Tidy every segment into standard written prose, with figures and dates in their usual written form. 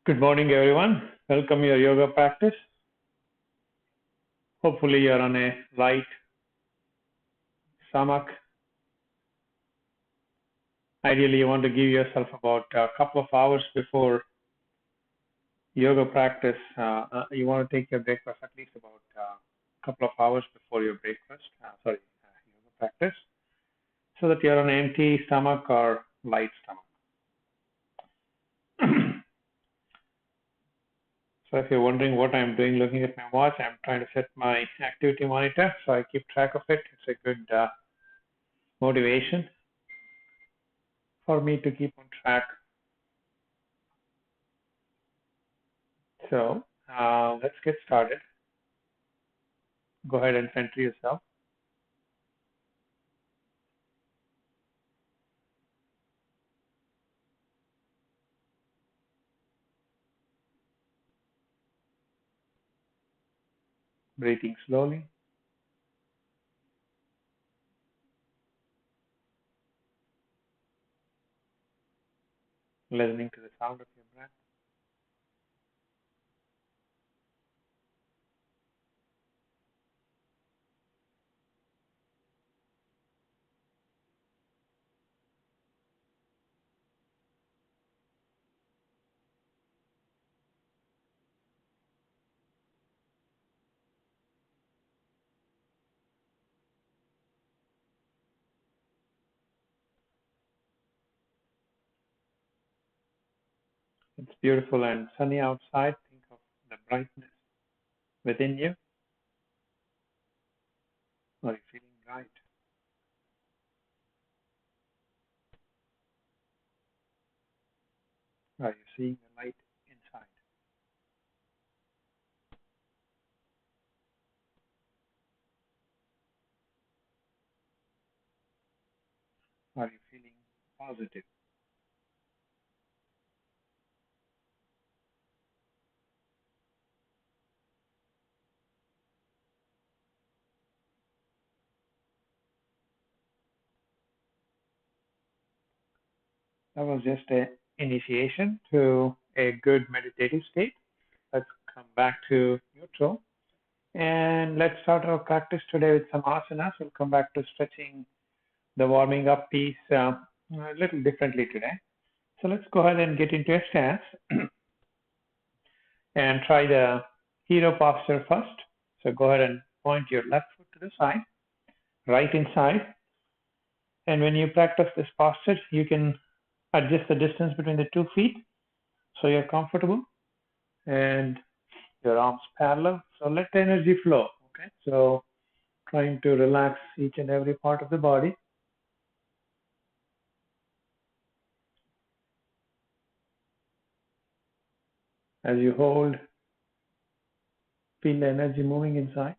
Good morning, everyone. Welcome to your yoga practice. Hopefully, you're on a light stomach. Ideally, you want to give yourself about a couple of hours before yoga practice. You want to take your breakfast at least about a couple of hours before your breakfast. Yoga practice, so that you're on an empty stomach or light stomach. So if you're wondering what I'm doing looking at my watch, I'm trying to set my activity monitor so I keep track of it. It's a good motivation for me to keep on track. So let's get started. Go ahead and center yourself. Breathing slowly. Listening to the sound of your breath. It's beautiful and sunny outside. Think of the brightness within you. Are you feeling bright? Are you seeing the light inside? Are you feeling positive? That was just an initiation to a good meditative state. Let's come back to neutral. And let's start our practice today with some asanas. We'll come back to stretching the warming up piece a little differently today. So let's go ahead and get into a stance and try the hero posture first. So go ahead and point your left foot to the side, right inside. And when you practice this posture, you can adjust the distance between the 2 feet so you're comfortable and your arms parallel. So let the energy flow. Okay. So trying to relax each and every part of the body. As you hold, feel the energy moving inside.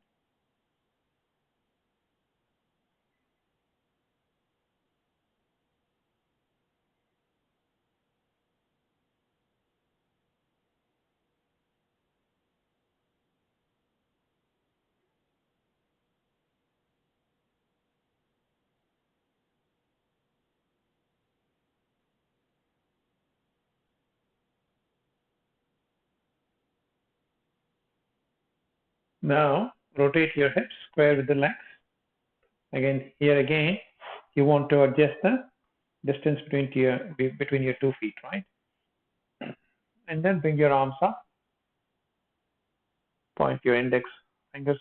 Now rotate your hips square with the legs. Again, here again, you want to adjust the distance between your 2 feet, right? And then bring your arms up. Point your index fingers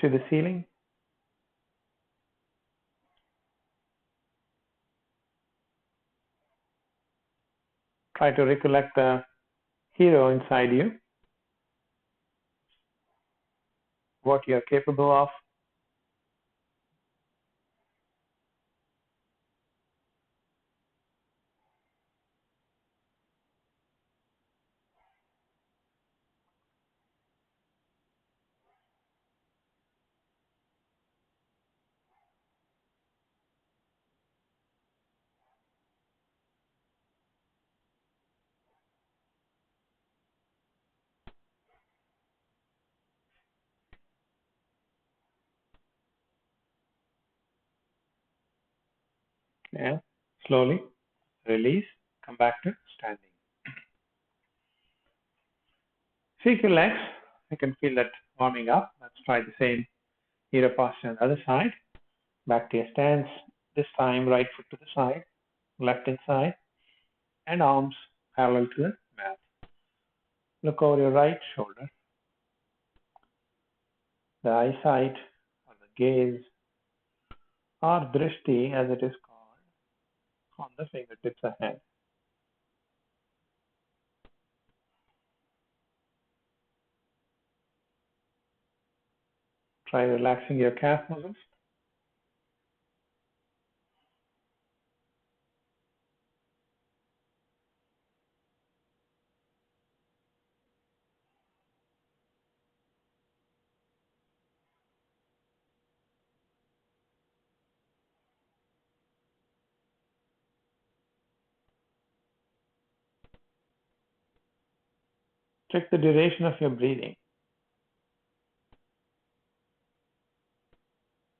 to the ceiling. Try to recollect the hero inside you, what you're capable of. And slowly release, come back to standing. Shake your legs. You can feel that warming up. Let's try the same hero posture on the other side. Back to your stance. This time, right foot to the side, left inside, and arms parallel to the mat. Look over your right shoulder. The eyesight or the gaze or drishti as it is called on the fingertips ahead. Try relaxing your calf muscles. Check the duration of your breathing.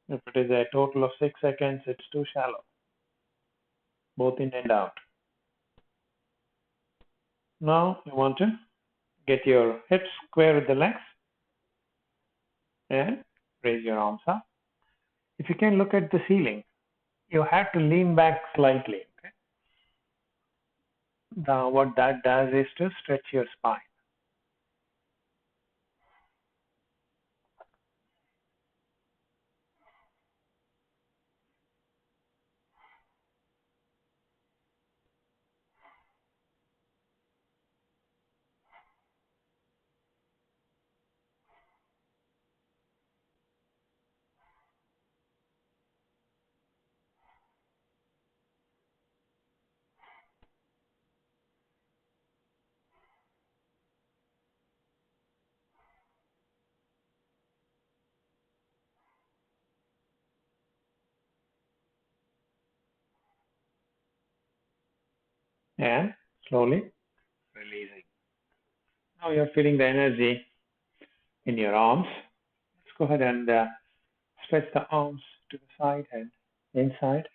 If it is a total of 6 seconds, it's too shallow, both in and out. Now you want to get your hips square with the legs and raise your arms up. If you can look at the ceiling, you have to lean back slightly. Okay? Now what that does is to stretch your spine. And slowly releasing. Now you're feeling the energy in your arms. Let's go ahead and stretch the arms to the side and inside.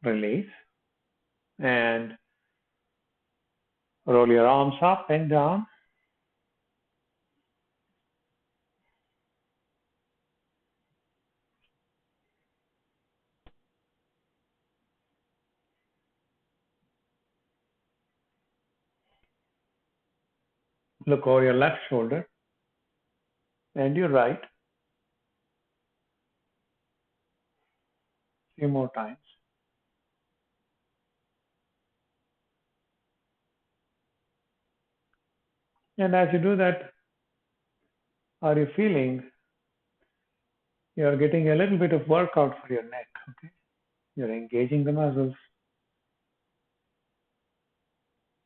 Release. And roll your arms up and down. Look over your left shoulder and your right. A few more times. And as you do that, are you feeling you're getting a little bit of workout for your neck? Okay, you're engaging the muscles.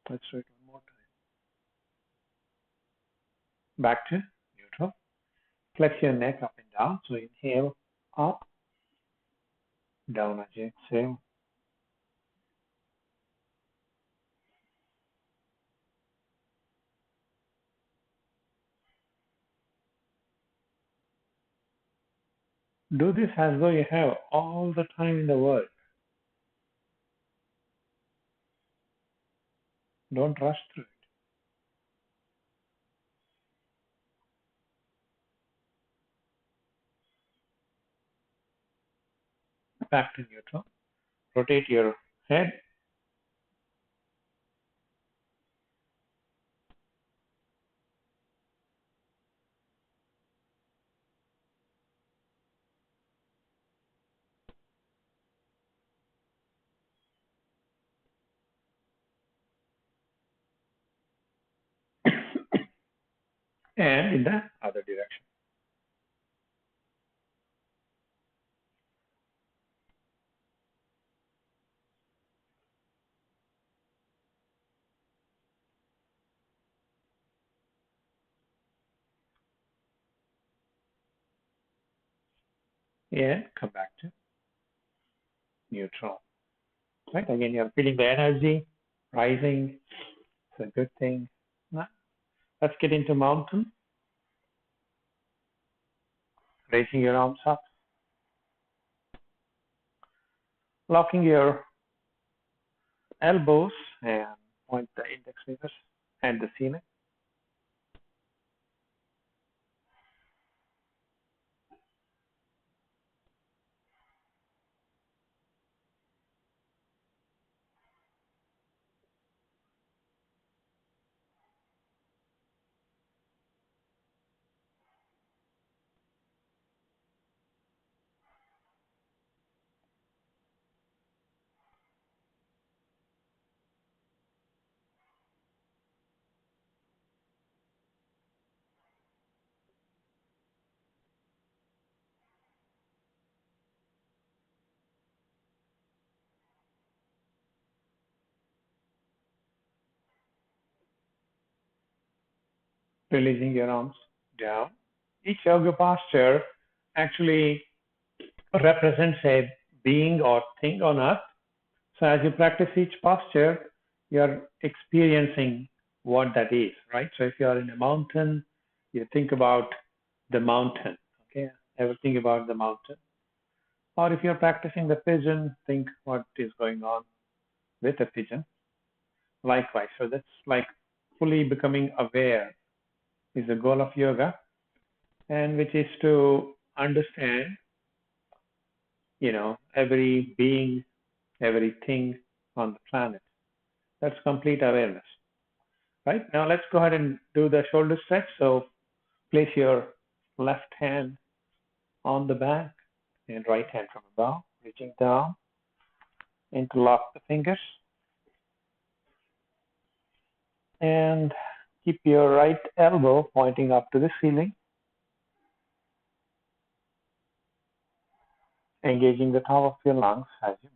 Let's do it one more time. Back to neutral. Flex your neck up and down. So inhale up, down as you exhale. Do this as though you have all the time in the world. Don't rush through it. Back to neutral. Rotate your head. And in the other direction. And come back to neutral. Right? Again, you're feeling the energy rising. It's a good thing. Now, let's get into mountain. Raising your arms up, locking your elbows and point the index fingers at the ceiling. Releasing your arms down. Each yoga posture actually represents a being or thing on earth. So as you practice each posture, you're experiencing what that is, right? So if you're in a mountain, you think about the mountain, okay? Ever think about the mountain? Or if you're practicing the pigeon, think what is going on with the pigeon. Likewise, so that's like fully becoming aware is the goal of yoga, and which is to understand, every being, everything on the planet. That's complete awareness. Right? Now let's go ahead and do the shoulder stretch. So place your left hand on the back and right hand from above, reaching down, interlock the fingers, and keep your right elbow pointing up to the ceiling, engaging the top of your lungs as you breathe.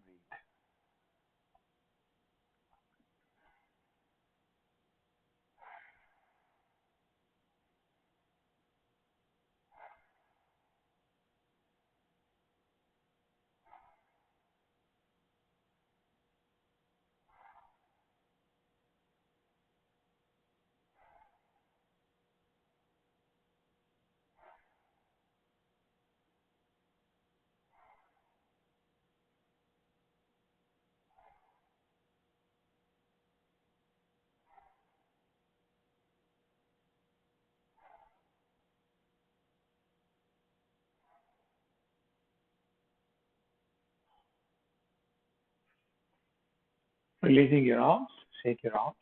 Releasing your arms, shake your arms,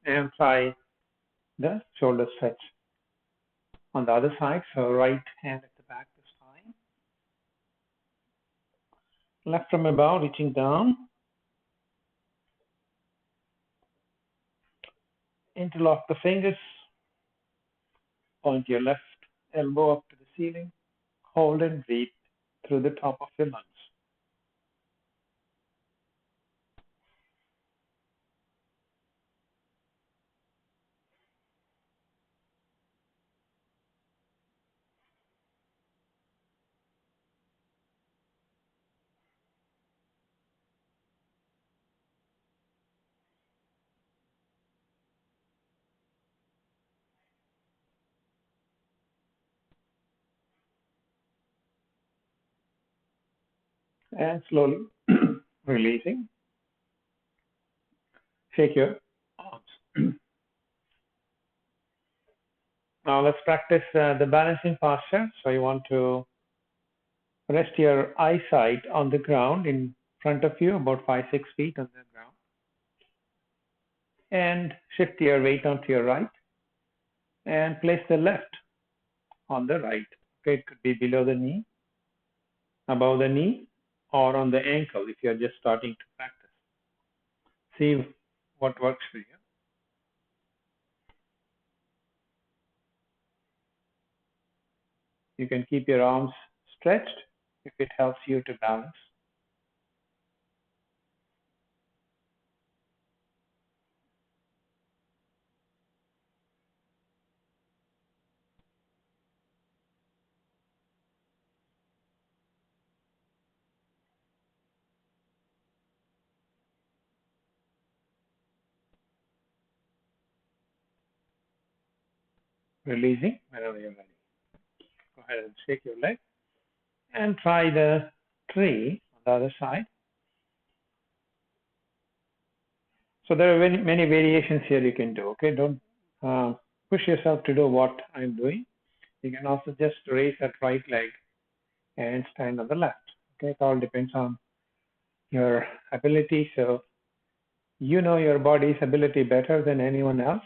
and try the shoulder stretch on the other side. So right hand at the back this time, left from above, reaching down, interlock the fingers, point your left elbow up to the ceiling, hold and breathe through the top of your lungs. And slowly releasing, shake your arms. Now let's practice the balancing posture. So you want to rest your eyesight on the ground in front of you, about 5-6 feet on the ground, and shift your weight onto your right and place the left on the right. Okay, it could be below the knee, above the knee, or on the ankle if you're just starting to practice. See what works for you. You can keep your arms stretched if it helps you to balance. Releasing whenever you're ready. ahead and shake your leg and try the tree on the other side. So there are many variations here you can do. Okay, don't push yourself to do what I'm doing. You can also just raise that right leg and stand on the left. Okay, it all depends on your ability. So you know your body's ability better than anyone else.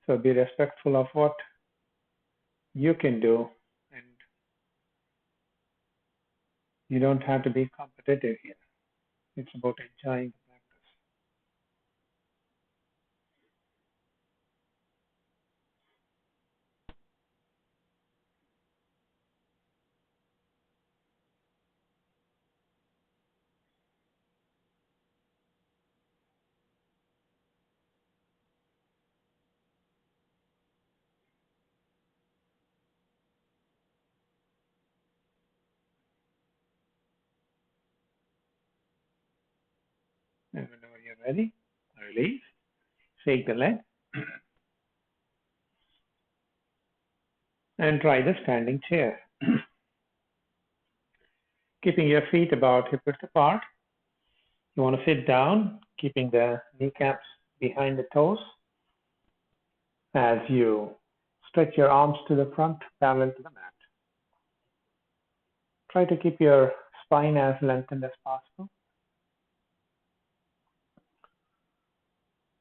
So be respectful of what you can do, and you don't have to be competitive here. It's about enjoying the practice. And whenever you're ready, release, shake the leg, and try the standing chair. Keeping your feet about hip width apart. You want to sit down, keeping the kneecaps behind the toes as you stretch your arms to the front, parallel to the mat. Try to keep your spine as lengthened as possible.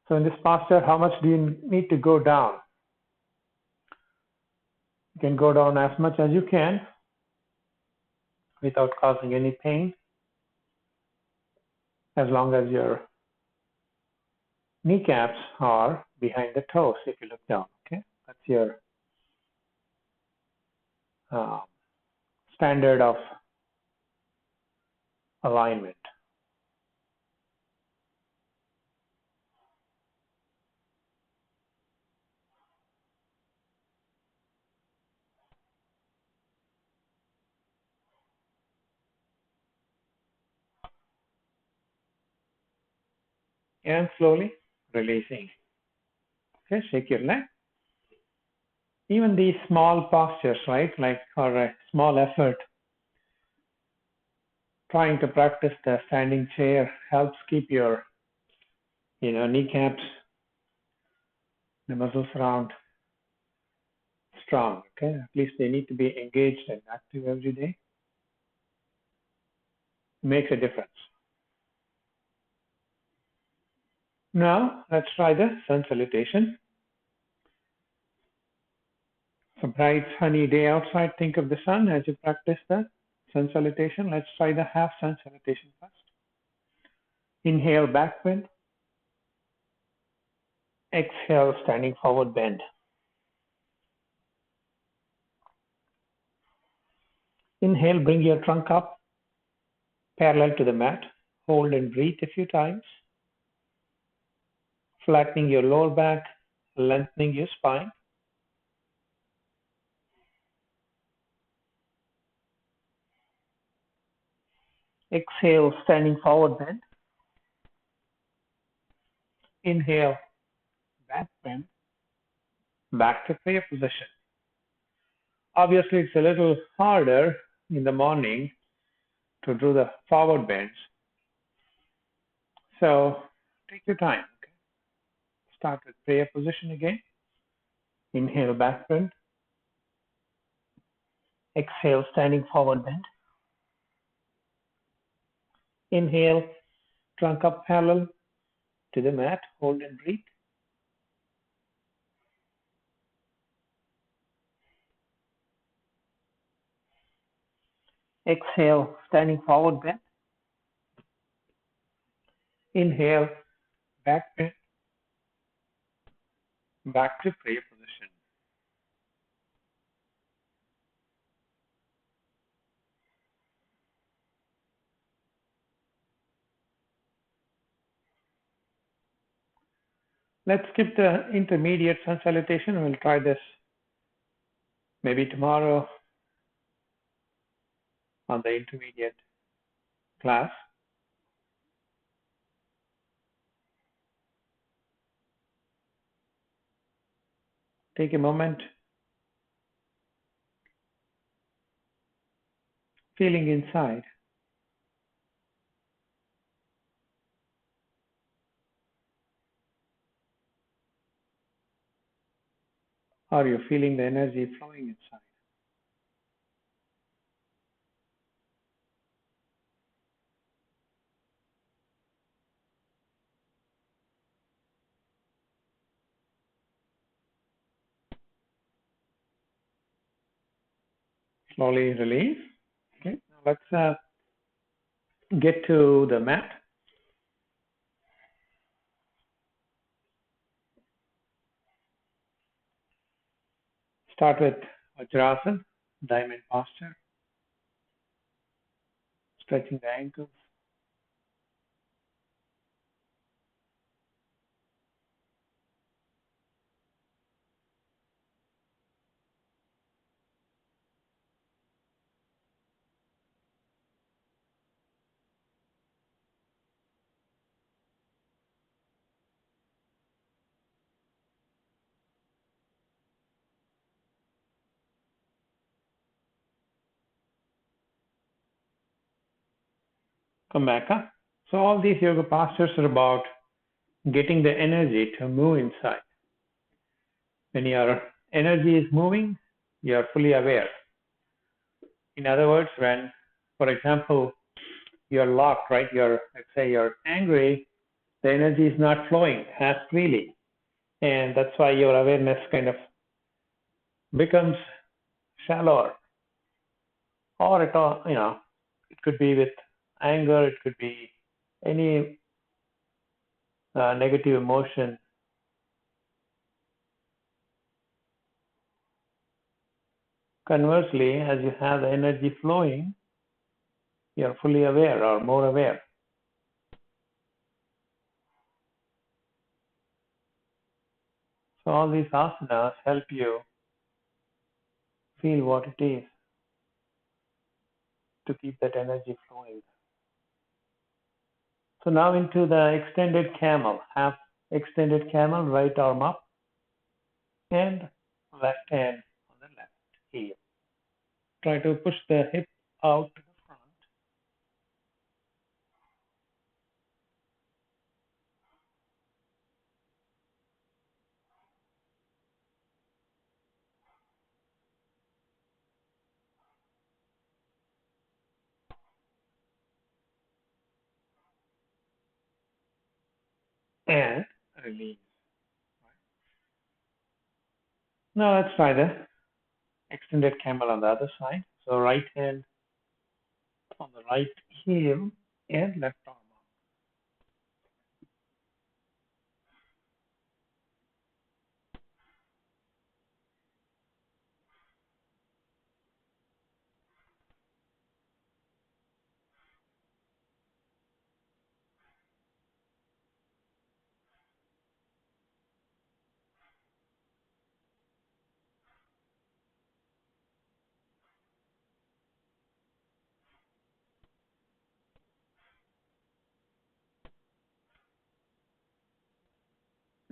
So in this posture, how much do you need to go down? You can go down as much as you can without causing any pain, as long as your kneecaps are behind the toes if you look down. Okay, that's your standard of alignment. And slowly releasing. Okay, shake your leg. Even these small postures, right, like, or a small effort, trying to practice the standing chair helps keep your, kneecaps, the muscles around strong. Okay, at least they need to be engaged and active every day. It makes a difference. Now let's try the sun salutation. It's a bright sunny day outside. Think of the sun as you practice the sun salutation. Let's try the half sun salutation first. Inhale, back bend. Exhale, standing forward bend. Inhale, bring your trunk up parallel to the mat. Hold and breathe a few times. Flattening your lower back, lengthening your spine. Exhale, standing forward bend. Inhale, back bend. Back to prayer position. Obviously, it's a little harder in the morning to do the forward bends. So take your time. Okay? Start with prayer position again. Inhale, back bend. Exhale, standing forward bend. Inhale, trunk up parallel to the mat. Hold and breathe. Exhale, standing forward bend. Inhale, back bend. Back to prayer position. Let's skip the intermediate sun salutation. We'll try this maybe tomorrow on the intermediate class. Take a moment feeling inside? Are you feeling the energy flowing inside? Slowly release. Okay, now let's get to the mat. Start with Vajrasana, diamond posture, stretching the ankles. Come back up. So all these yoga postures are about getting the energy to move inside. When your energy is moving, you are fully aware. In other words, when, for example, you're locked, right? Let's say you're angry, the energy is not flowing as freely. And that's why your awareness kind of becomes shallower. Or it all, it could be with anger, it could be any negative emotion. Conversely, as you have the energy flowing, you're fully aware or more aware. So all these asanas help you feel what it is to keep that energy flowing. So now into the extended camel, half extended camel, right arm up and left hand on the left heel. Try to push the hip out to the front and release. Now let's try the extended camel on the other side. So right hand on the right heel and left arm up.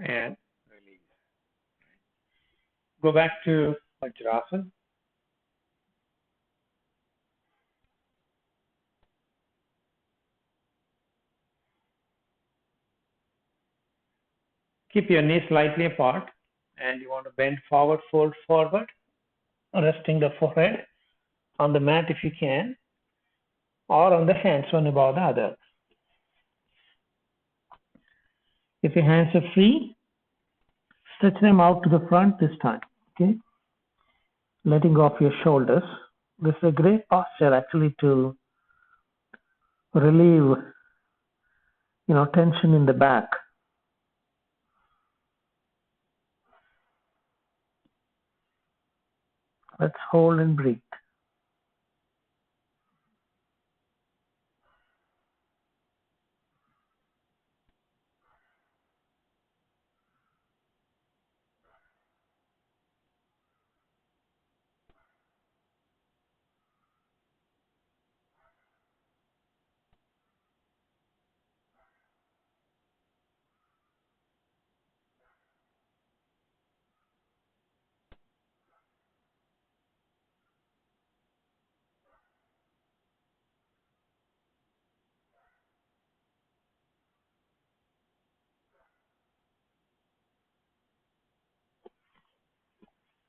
And release. Go back to Vajrasana. Keep your knees slightly apart and you want to bend forward, fold forward, resting the forehead on the mat if you can, or on the hands one above the other. If your hands are free, stretch them out to the front this time, okay? Letting go of your shoulders. This is a great posture actually to relieve, tension in the back. Let's hold and breathe.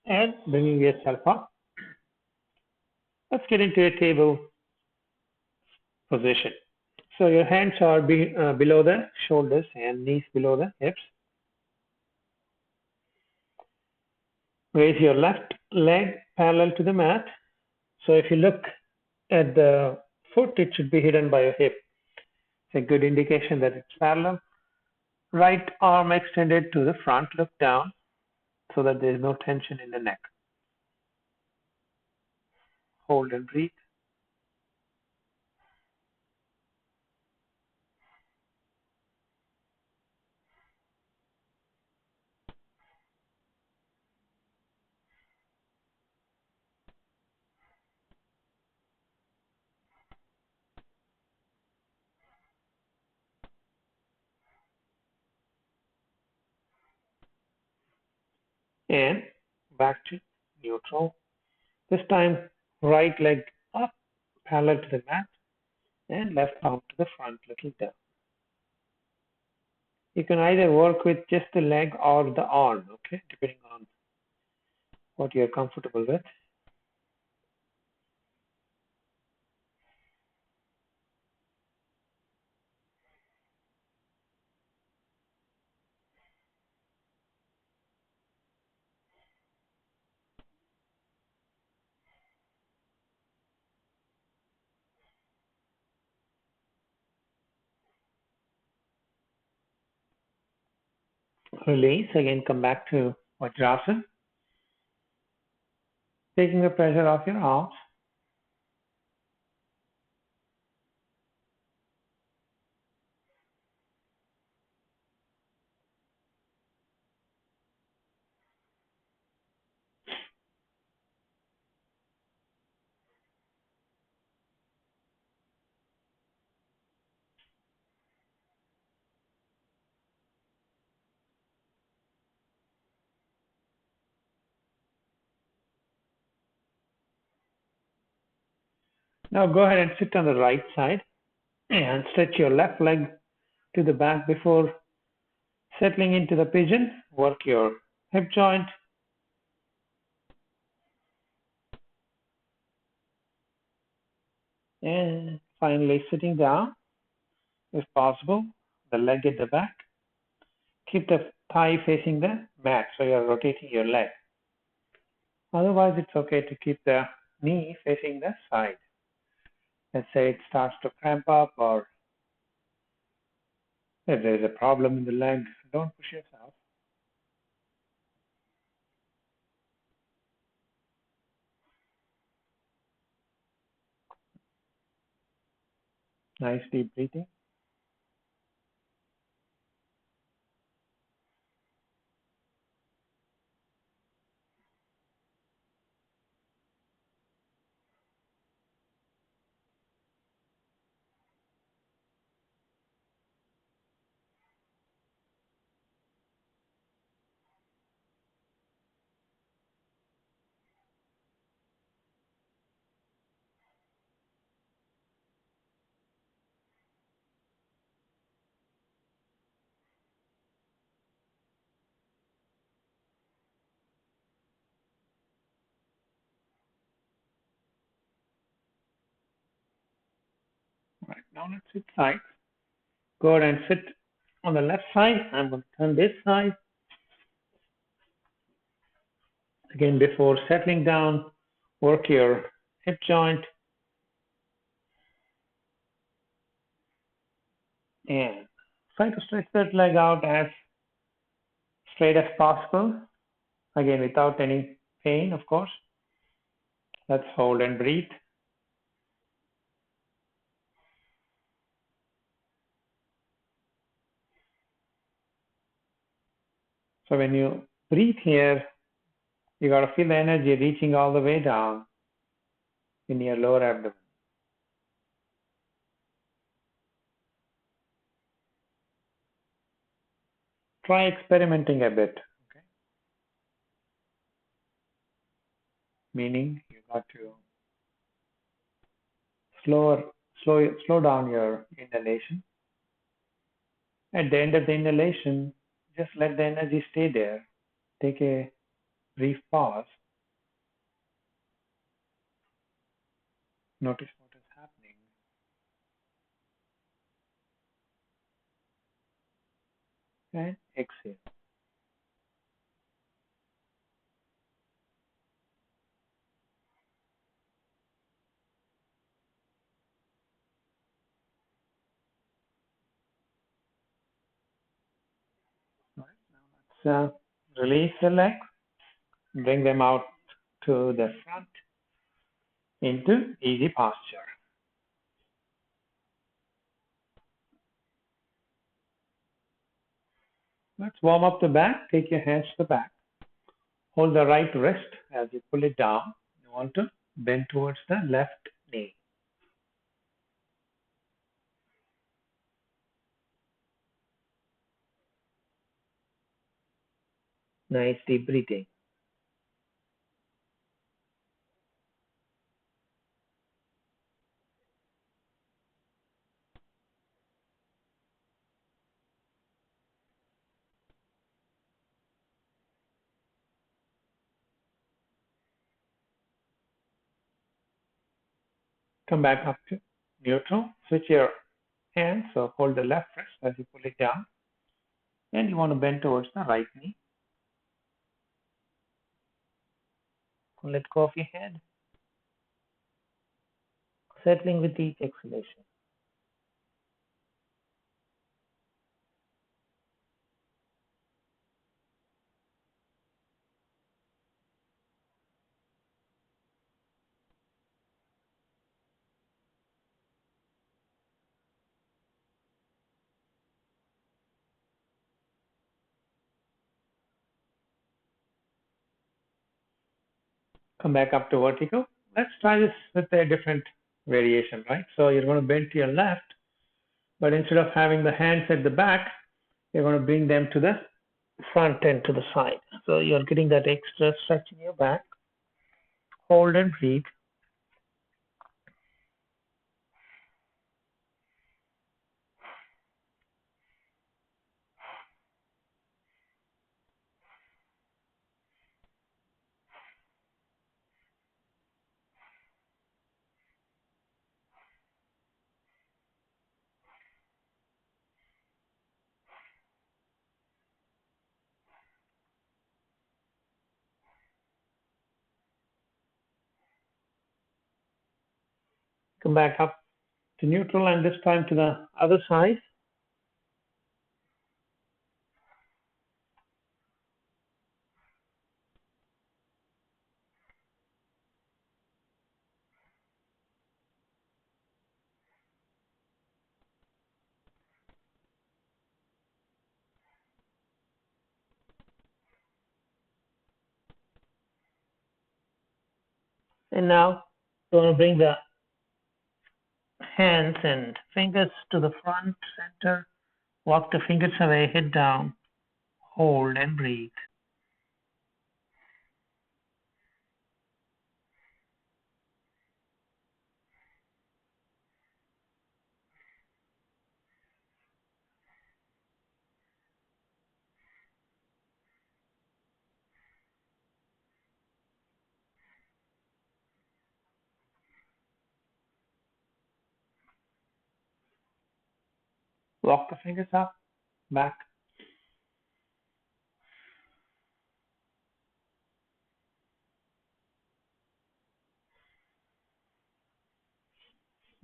and bringing yourself up. Let's get into a table position. So your hands are below the shoulders and knees below the hips. Raise your left leg parallel to the mat. So if you look at the foot, it should be hidden by your hip. It's a good indication that it's parallel. Right arm extended to the front, look down so that there is no tension in the neck. Hold and breathe. And back to neutral. This time, right leg up, parallel to the mat, and left arm to the front, looking down. You can either work with just the leg or the arm, okay, depending on what you're comfortable with. Release, again, come back to Vajrasana, taking the pressure off your arms. Now go ahead and sit on the right side and stretch your left leg to the back before settling into the pigeon. Work your hip joint. And finally sitting down, if possible, the leg at the back. Keep the thigh facing the mat so you're rotating your leg. Otherwise, it's okay to keep the knee facing the side. Let's say it starts to cramp up, or if there's a problem in the leg, don't push yourself. Nice deep breathing. Right, now let's sit side. Go ahead and sit on the left side. I'm going to turn this side. Again, before settling down, work your hip joint and try to stretch that leg out as straight as possible. Again, without any pain, of course. Let's hold and breathe. So when you breathe here, you got to feel the energy reaching all the way down in your lower abdomen. Try experimenting a bit, okay? Meaning you got to slow down your inhalation. At the end of the inhalation, just let the energy stay there. Take a brief pause. Notice what is happening. And exhale. All right, now let's release the legs, bring them out to the front into easy posture. Let's warm up the back. Take your hands to the back. Hold the right wrist as you pull it down. You want to bend towards the left knee. Nice deep breathing. Come back up to neutral. Switch your hands. So hold the left wrist as you pull it down. And you want to bend towards the right knee. Let go of your head. Settling with each exhalation. Come back up to vertical. Let's try this with a different variation, right? So you're going to bend to your left, but instead of having the hands at the back, you're going to bring them to the front and to the side. So you're getting that extra stretch in your back. Hold and breathe. Come back up to neutral and this time to the other side. And now you want to bring the hands and fingers to the front, center. Walk the fingers away, head down. Hold and breathe. Walk the fingers up, back.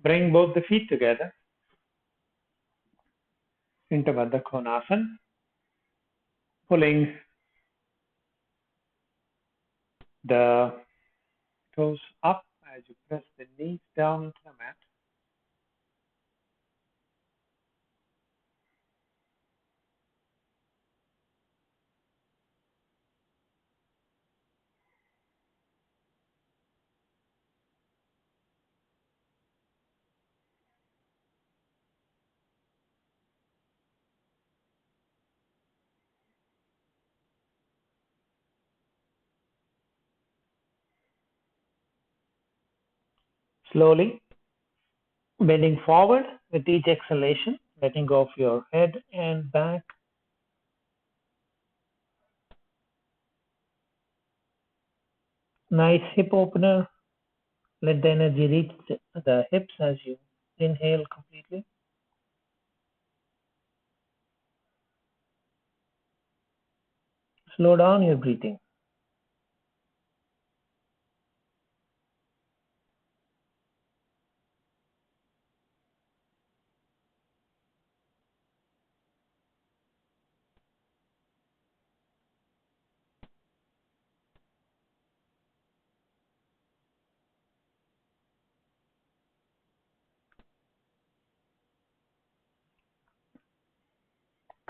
Bring both the feet together into Baddha Konasana, pulling the toes up as you press the knees down into the mat. Slowly bending forward with each exhalation, letting go of your head and back. Nice hip opener. Let the energy reach the hips as you inhale completely. Slow down your breathing.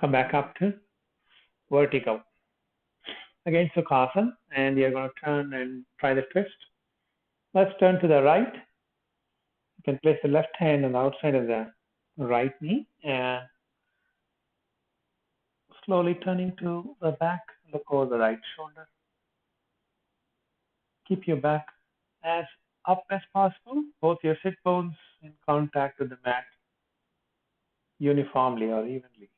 Come back up to vertical. Again, Sukhasana, and you're going to turn and try the twist. Let's turn to the right. You can place the left hand on the outside of the right knee and slowly turning to the back, look over the right shoulder. Keep your back as up as possible, both your sit bones in contact with the mat uniformly or evenly.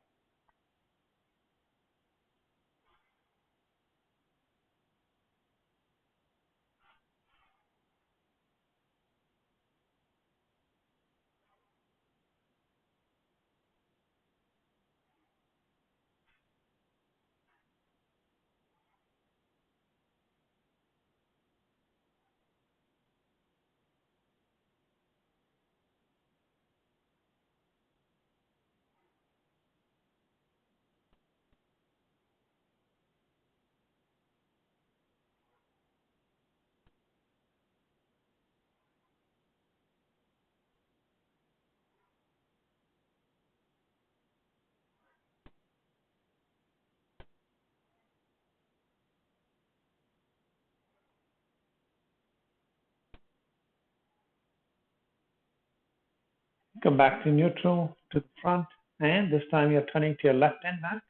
Come back to neutral to the front, and this time you're turning to your left hand back,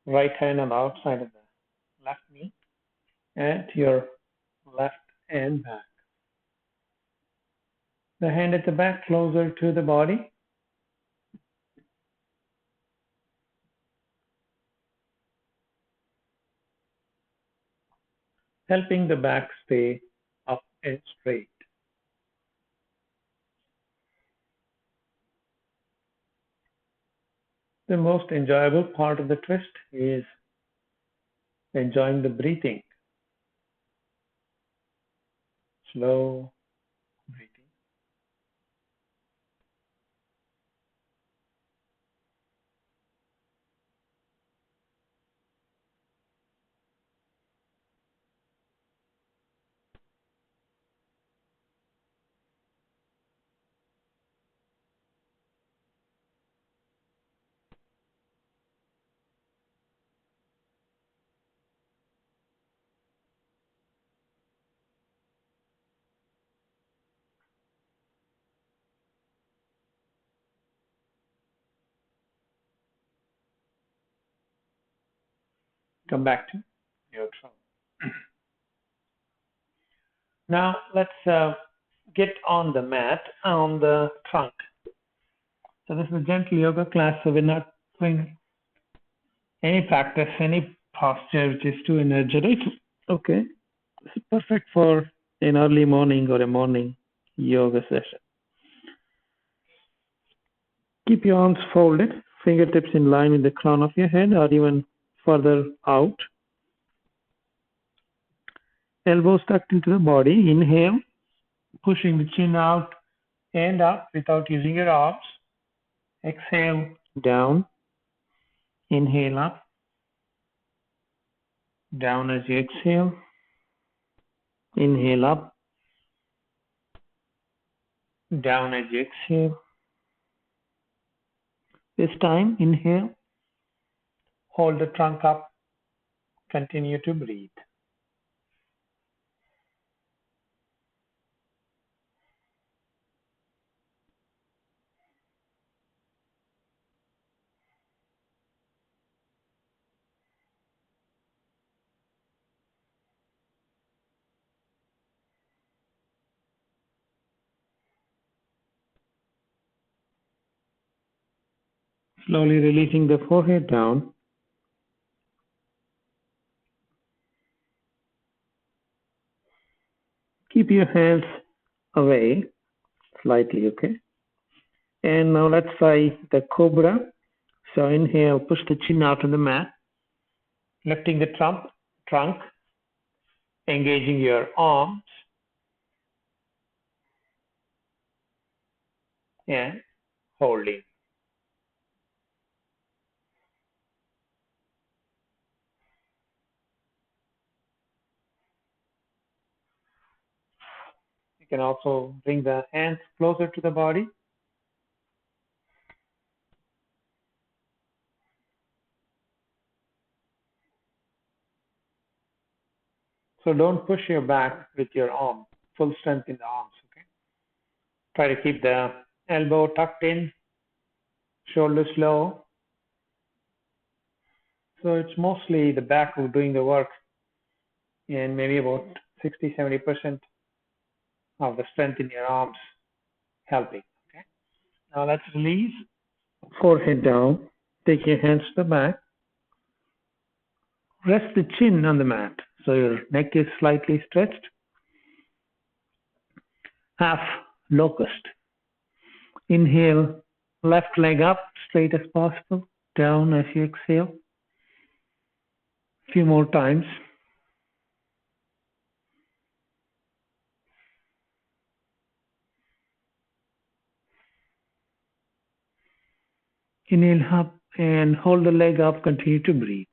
right hand on the outside of the left knee, and to your left hand back. The hand at the back closer to the body. Helping the back stay up and straight. The most enjoyable part of the twist is enjoying the breathing. Slow breathing. Come back to neutral. Now let's get on the mat on the trunk. So this is a gentle yoga class, so we're not doing any practice, any posture which is too energetic. Okay, this is perfect for an early morning or a morning yoga session. Keep your arms folded, fingertips in line with the crown of your head or even further out. Elbows tucked into the body. Inhale, pushing the chin out and up without using your arms. Exhale, down. Inhale up. Down as you exhale. Inhale up. Down as you exhale. This time, inhale. Hold the trunk up. Continue to breathe. Slowly releasing the forehead down. keep your hands away slightly, okay? And now let's try the cobra. So inhale, push the chin out of the mat, lifting the trunk, engaging your arms, and holding. You can also bring the hands closer to the body. So don't push your back with your arm, full strength in the arms, okay? Try to keep the elbow tucked in, shoulders low. So it's mostly the back who's doing the work, and maybe about 60-70% of the strength in your arms helping, okay? Now let's release, forehead down, take your hands to the back, rest the chin on the mat, so your neck is slightly stretched, half locust. Inhale, left leg up, straight as possible, down as you exhale. A few more times. Inhale up and hold the leg up, continue to breathe.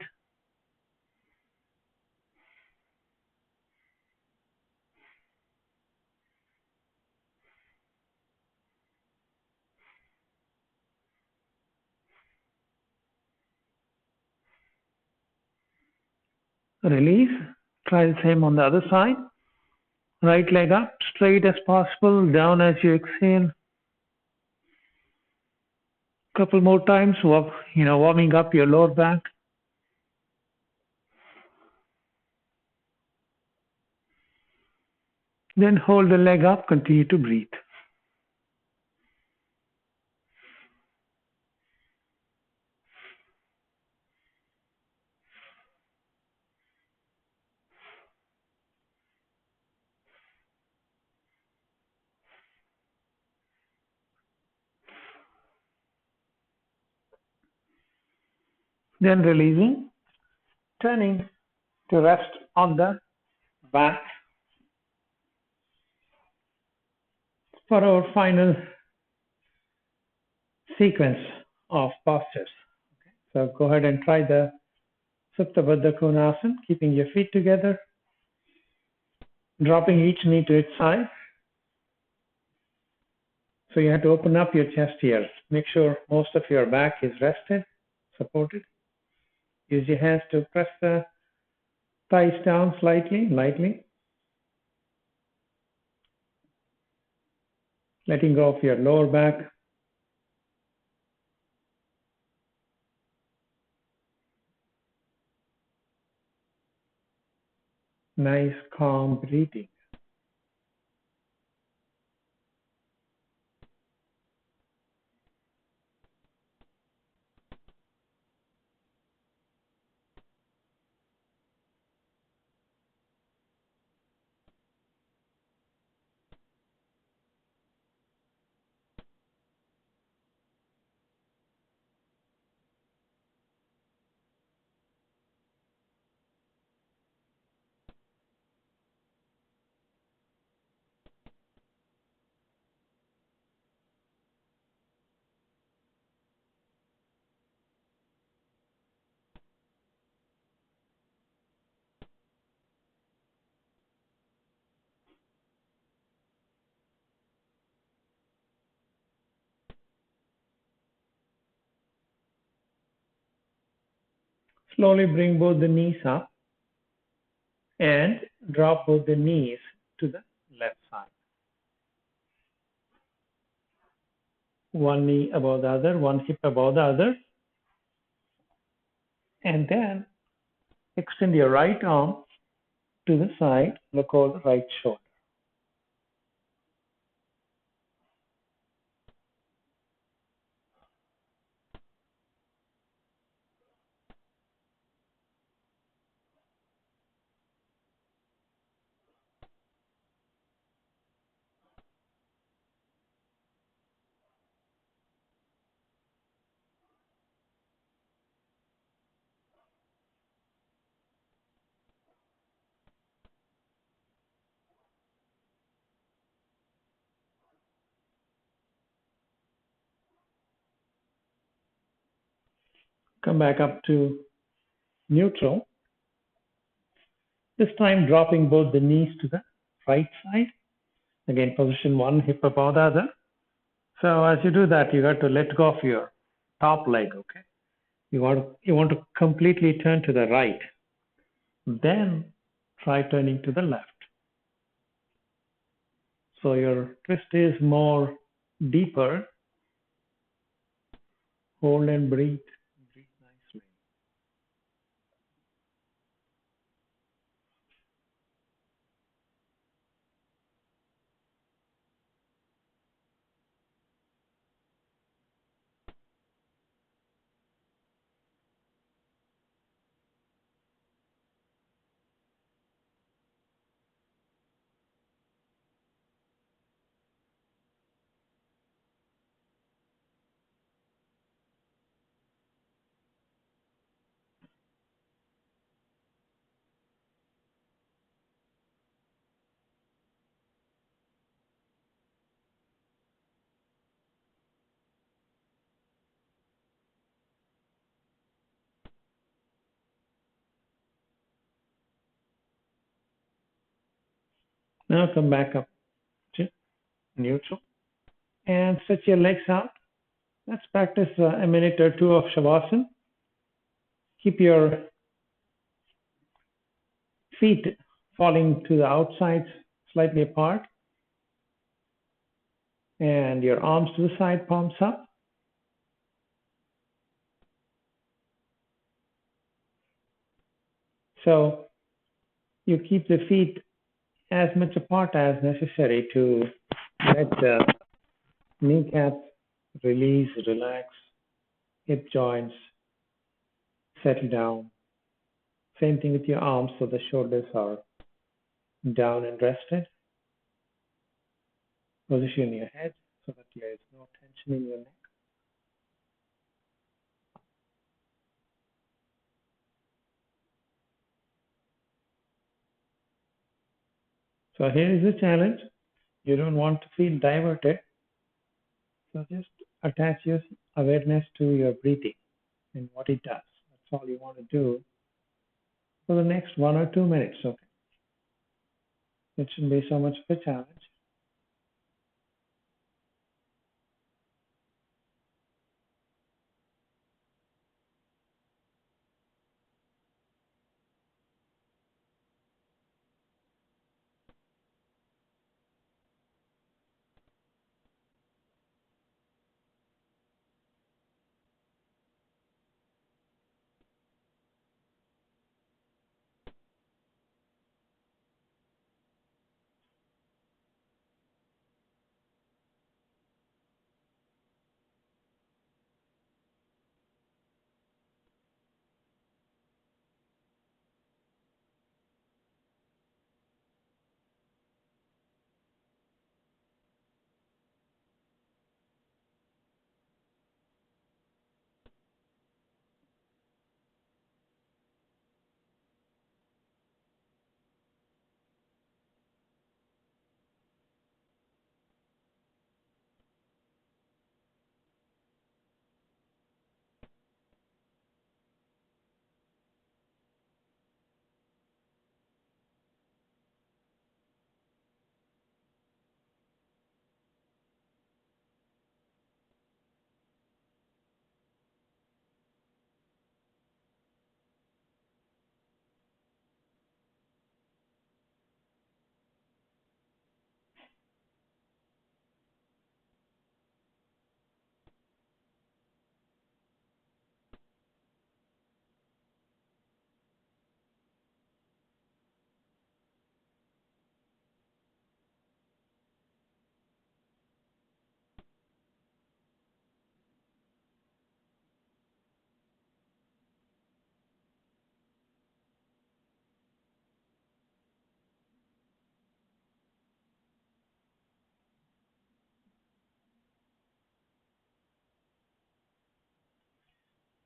Release. Try the same on the other side. Right leg up, straight as possible, down as you exhale. Couple more times, warming up your lower back. Then hold the leg up, continue to breathe. Then releasing, turning to rest on the back for our final sequence of postures. So go ahead and try the Supta Baddha Konasana, keeping your feet together, dropping each knee to its side. So you have to open up your chest here. Make sure most of your back is rested, supported. Use your hands to press the thighs down slightly, lightly. Letting go of your lower back. Nice, calm breathing. Slowly bring both the knees up and drop both the knees to the left side. One knee above the other, one hip above the other. And then extend your right arm to the side, look over the right shoulder. Come back up to neutral. This time dropping both the knees to the right side. Again, position one, hip above the other. So as you do that, you got to let go of your top leg, okay? You want to completely turn to the right. Then try turning to the left. So your twist is more deeper. Hold and breathe. Breathe nicely. Now come back up to neutral and stretch your legs out. Let's practice a minute or two of Shavasana. Keep your feet falling to the outsides slightly apart and your arms to the side, palms up. So you keep the feet as much apart as necessary to let the kneecaps release, relax, hip joints settle down. Same thing with your arms, so the shoulders are down and rested. Position your head so that there is no tension in your neck. So here is the challenge. You don't want to feel diverted. So just attach your awareness to your breathing and what it does. That's all you want to do for the next 1 or 2 minutes. Okay. It shouldn't be so much of a challenge.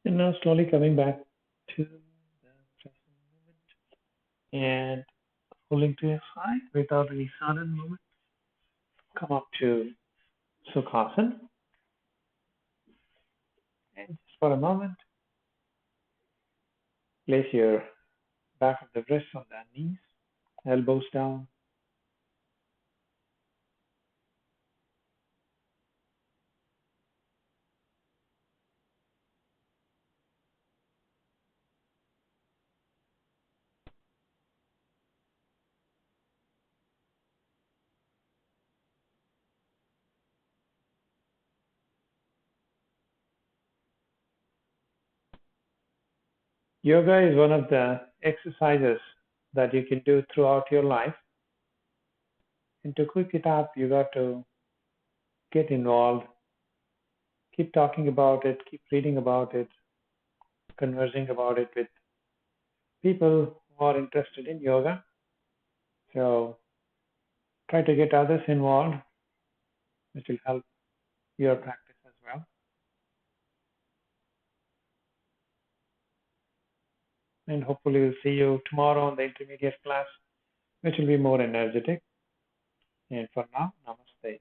And now slowly coming back to the present moment and pulling to your side without any sudden movement. Come up to Sukhasana. And just for a moment, Place your back of the wrists on the knees, elbows down. Yoga is one of the exercises that you can do throughout your life. And to quick it up, you got to get involved, keep talking about it, keep reading about it, conversing about it with people who are interested in yoga. So try to get others involved, which will help your practice as well. And hopefully we'll see you tomorrow on the intermediate class, which will be more energetic. And for now, namaste.